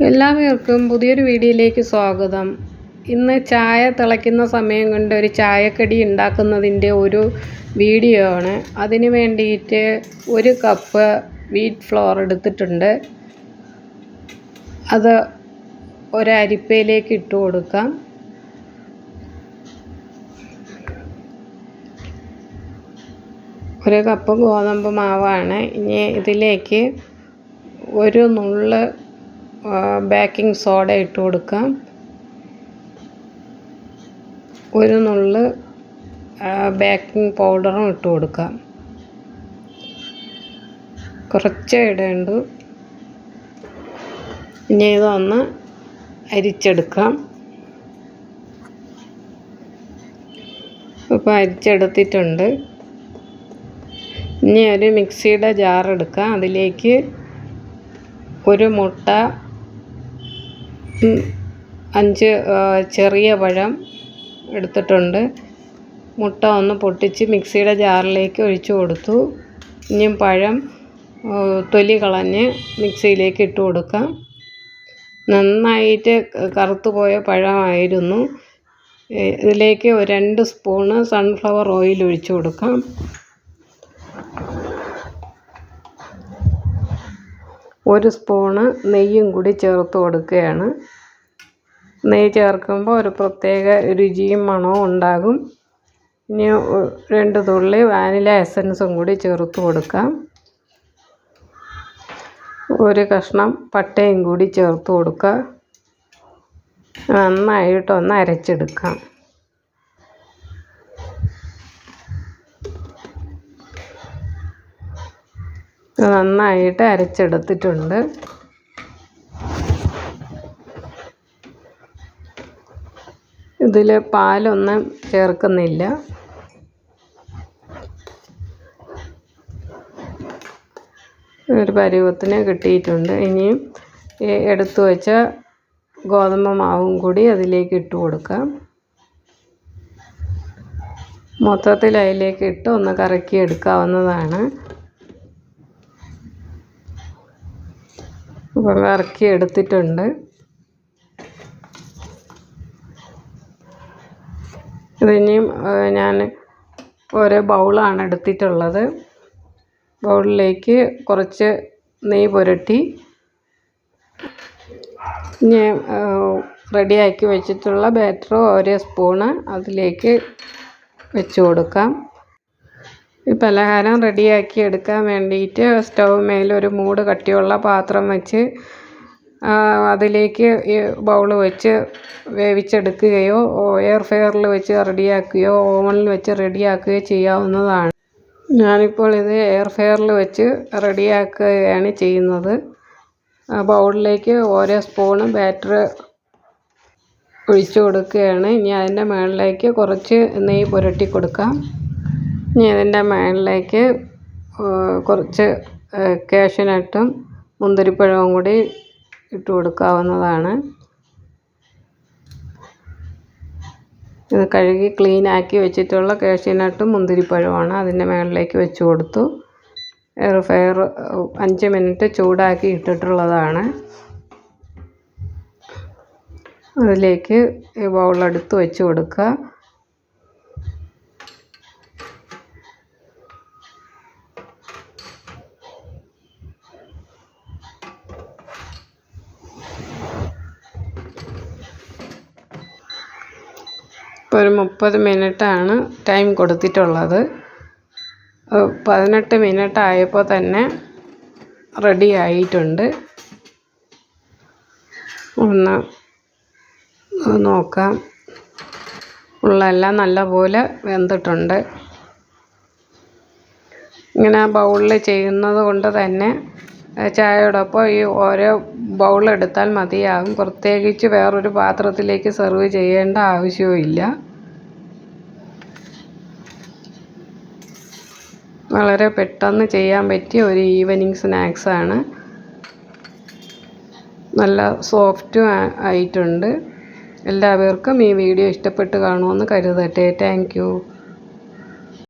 എല്ലാവർക്കും പുതിയൊരു വീഡിയോയിലേക്ക് സ്വാഗതം. ഇന്ന് ചായ തിളയ്ക്കുന്ന സമയം കൊണ്ട് ഒരു ചായക്കടി ഉണ്ടാക്കുന്നതിൻ്റെ ഒരു വീഡിയോ ആണ്. അതിന് വേണ്ടിയിട്ട് 1 കപ്പ് വീറ്റ് ഫ്ലോർ എടുത്തിട്ടുണ്ട്. അത് ഒരു അരിപ്പയിലേക്ക് ഇട്ട് കൊടുക്കാം. ഒരു കപ്പ് ഗോതമ്പ് മാവാണ്. ഇനി ഇതിലേക്ക് ഒരു നുള്ള് ബേക്കിംഗ് സോഡ ഇട്ട് കൊടുക്കാം. ഒരു നുള്ള് ബേക്കിംഗ് പൗഡറും ഇട്ട് കൊടുക്കാം. കുറച്ചേ ഇടേണ്ടു. ഇനി ഇതൊന്ന് അരിച്ചെടുക്കാം. ഇപ്പോൾ അരിച്ചെടുത്തിട്ടുണ്ട്. ഇനി ഒരു മിക്സിയുടെ ജാർ എടുക്കാം. അതിലേക്ക് ഒരു മുട്ട, 5 ചെറിയ പഴം എടുത്തിട്ടുണ്ട്. മുട്ട ഒന്ന് പൊട്ടിച്ച് മിക്സിയുടെ ജാറിലേക്ക് ഒഴിച്ചു കൊടുത്തു. ഇനിയും പഴം തൊലി കളഞ്ഞ് മിക്സിയിലേക്ക് ഇട്ട് കൊടുക്കാം. നന്നായിട്ട് കറുത്തു പോയ പഴമായിരുന്നു. ഇതിലേക്ക് 2 സ്പൂണ് സൺഫ്ലവർ ഓയിൽ ഒഴിച്ചു കൊടുക്കാം. ഒരു സ്പൂണ് നെയ്യും കൂടി ചേർത്ത് കൊടുക്കുകയാണ്. നെയ്യ് ചേർക്കുമ്പോൾ ഒരു പ്രത്യേക രുചിയും മണവും ഉണ്ടാകും. ഇനി 2 തുള്ളി വാനില എസൻസും കൂടി ചേർത്ത് കൊടുക്കാം. ഒരു കഷ്ണം പട്ടയും കൂടി ചേർത്ത് കൊടുക്കുക. നന്നായിട്ടൊന്ന് അരച്ചെടുക്കാം. നന്നായിട്ട് അരച്ചെടുത്തിട്ടുണ്ട്. ഇതിൽ പാലൊന്നും ചേർക്കുന്നില്ല. ഒരു പരുവത്തിന് കിട്ടിയിട്ടുണ്ട്. ഇനിയും എടുത്തു വെച്ച ഗോതമ്പ് മാവും കൂടി അതിലേക്ക് ഇട്ട് കൊടുക്കാം. മൊത്തത്തിൽ അതിലേക്ക് ഇട്ട് ഒന്ന് കറക്കി എടുക്കാവുന്നതാണ്. അപ്പോൾ കറക്കി എടുത്തിട്ടുണ്ട്. ഇതിനിയും ഞാൻ ഒരു ബൗളാണ് എടുത്തിട്ടുള്ളത്. ബൗളിലേക്ക് കുറച്ച് നെയ്യ് പുരട്ടി ഇനി റെഡിയാക്കി വെച്ചിട്ടുള്ള ബാറ്റർ 1 സ്പൂണ് അതിലേക്ക് വെച്ച് കൊടുക്കാം. ഈ പലഹാരം റെഡിയാക്കി എടുക്കാൻ വേണ്ടിയിട്ട് സ്റ്റൗ മേൽ ഒരു മൂട് കട്ടിയുള്ള പാത്രം വെച്ച് അതിലേക്ക് ഈ ബൗൾ വെച്ച് വേവിച്ചെടുക്കുകയോ എയർ ഫ്രയറിൽ വെച്ച് റെഡിയാക്കുകയോ ഓവനിൽ വെച്ച് റെഡിയാക്കുകയോ ചെയ്യാവുന്നതാണ്. ഞാനിപ്പോൾ ഇത് എയർ ഫ്രയറിൽ വെച്ച് റെഡിയാക്കുകയാണ് ചെയ്യുന്നത്. ബൗളിലേക്ക് 1 സ്പൂണ് ബാറ്റർ ഒഴിച്ചു കൊടുക്കുകയാണ്. ഇനി അതിൻ്റെ മുകളിലേക്ക് കുറച്ച് നെയ്യ് പുരട്ടി കൊടുക്കാം. ഇനി അതിൻ്റെ മുകളിലേക്ക് കുറച്ച് കാഷ്യൂനട്ടും മുന്തിരിപ്പഴവും കൂടി ഇട്ട് കൊടുക്കാവുന്നതാണ്. ഇത് കഴുകി ക്ലീനാക്കി വെച്ചിട്ടുള്ള കാഷ്യൂനട്ടും മുന്തിരിപ്പഴവുമാണ്. അതിൻ്റെ മുകളിലേക്ക് വെച്ച് കൊടുത്തു. എയർ ഫ്രയർ 5 മിനിറ്റ് ചൂടാക്കി ഇട്ടിട്ടുള്ളതാണ്. അതിലേക്ക് ഈ ബൗളെടുത്ത് വെച്ച് കൊടുക്കുക. ഇപ്പോൾ ഒരു 30 മിനിറ്റാണ് ടൈം കൊടുത്തിട്ടുള്ളത്. 18 മിനിറ്റ് ആയപ്പോൾ തന്നെ റെഡി ആയിട്ടുണ്ട്. ഒന്ന് നോക്കാം. ഉള്ളെല്ലാം നല്ലപോലെ വെന്തിട്ടുണ്ട്. ഇങ്ങനെ ബൗളിൽ ചെയ്യുന്നത് കൊണ്ട് തന്നെ ചായയോടൊപ്പം ഈ ഓരോ ബൗളെടുത്താൽ മതിയാകും. പ്രത്യേകിച്ച് വേറൊരു പാത്രത്തിലേക്ക് സെർവ് ചെയ്യേണ്ട ആവശ്യവുമില്ല. വളരെ പെട്ടെന്ന് ചെയ്യാൻ പറ്റിയ ഒരു ഈവനിങ് സ്നാക്സാണ്. നല്ല സോഫ്റ്റും ആയിട്ടുണ്ട്. എല്ലാവർക്കും ഈ വീഡിയോ ഇഷ്ടപ്പെട്ട് കാണുമെന്ന് കരുതട്ടെ. Thank you.